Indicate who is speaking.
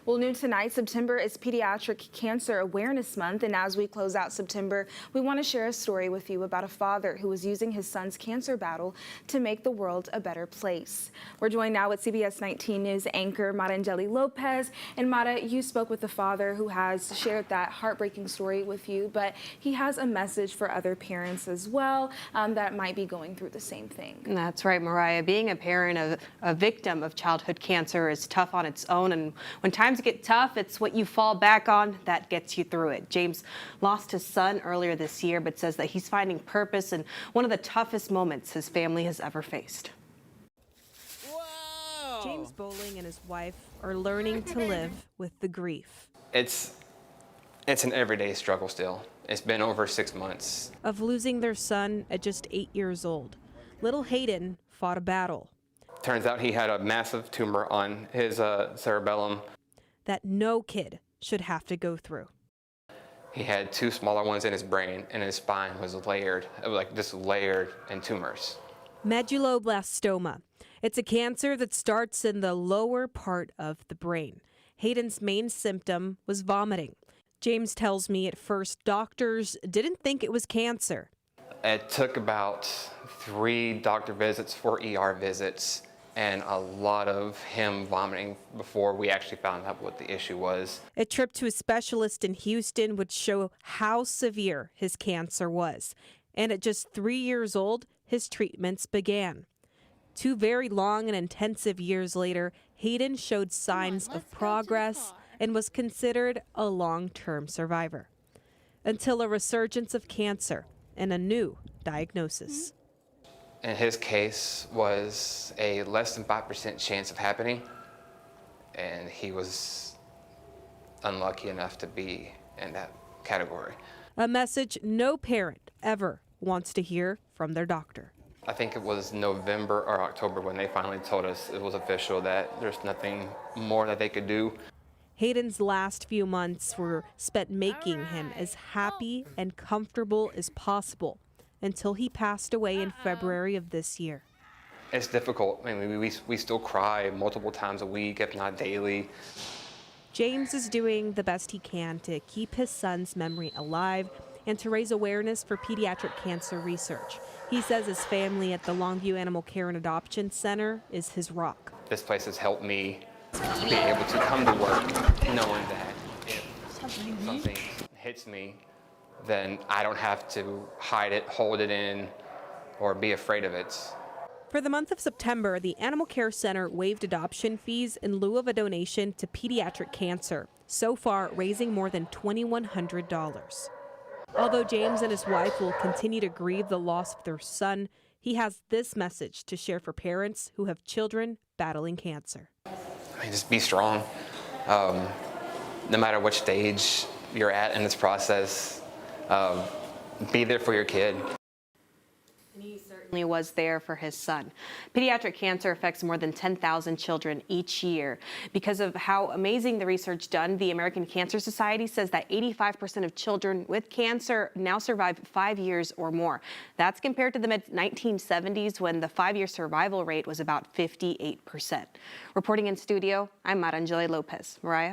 Speaker 1: Well, new tonight, September is Pediatric Cancer Awareness Month, and as we close out September, we want to share a story with you about a father who was using his son's cancer battle to make the world a better place. We're joined now with CBS 19 News anchor Marangeli Lopez. And Mara, you spoke with the father who has shared that heartbreaking story with you, but he has a message for other parents as well that might be going through the same thing.
Speaker 2: That's right, Mariah. Being a parent of a victim of childhood cancer is tough on its own, and when times get tough, it's what you fall back on that gets you through it. James lost his son earlier this year, but says that he's finding purpose in one of the toughest moments his family has ever faced.
Speaker 3: Whoa.
Speaker 2: James Bolling and his wife are learning to live with the grief.
Speaker 4: It's an everyday struggle still. It's been over 6 months.
Speaker 2: Of losing their son at just 8 years old. Little Hayden fought a battle.
Speaker 4: Turns out he had a massive tumor on his cerebellum
Speaker 2: that no kid should have to go through.
Speaker 4: He had 2 smaller ones in his brain, and his spine was layered, like just layered in tumors.
Speaker 2: Medulloblastoma. It's a cancer that starts in the lower part of the brain. Hayden's main symptom was vomiting. James tells me at first doctors didn't think it was cancer.
Speaker 4: It took about 3 doctor visits, 4 ER visits, and a lot of him vomiting before we actually found out what the issue was.
Speaker 2: A trip to a specialist in Houston would show how severe his cancer was. And at just 3 years old, his treatments began. 2 very long and intensive years later, Hayden showed signs of progress and was considered a long-term survivor. Until a resurgence of cancer and a new diagnosis.
Speaker 4: In his case was a less than 5% chance of happening, and he was unlucky enough to be in that category.
Speaker 2: A message no parent ever wants to hear from their doctor.
Speaker 4: I think it was November or October when they finally told us it was official that there's nothing more that they could do.
Speaker 2: Hayden's last few months were spent making him as happy and comfortable as possible until he passed away in February of this year.
Speaker 4: It's difficult. I mean, we still cry multiple times a week, if not daily.
Speaker 2: James is doing the best he can to keep his son's memory alive and to raise awareness for pediatric cancer research. He says his family at the Longview Animal Care and Adoption Center is his rock.
Speaker 4: This place has helped me be able to come to work knowing that if something hits me, then I don't have to hide it, hold it in, or be afraid of it.
Speaker 2: For the month of September, the Animal Care Center waived adoption fees in lieu of a donation to pediatric cancer, so far raising more than $2,100. Although James and his wife will continue to grieve the loss of their son, he has this message to share for parents who have children battling cancer.
Speaker 4: I mean, just be strong. No matter which stage you're at in this process, be there for your kid.
Speaker 2: And he certainly was there for his son. Pediatric cancer affects more than 10,000 children each year. Because of how amazing the research done, the American Cancer Society says that 85% of children with cancer now survive 5 years or more. That's compared to the mid-1970s when the 5-year survival rate was about 58%. Reporting in studio, I'm Marangeli Lopez. Mariah?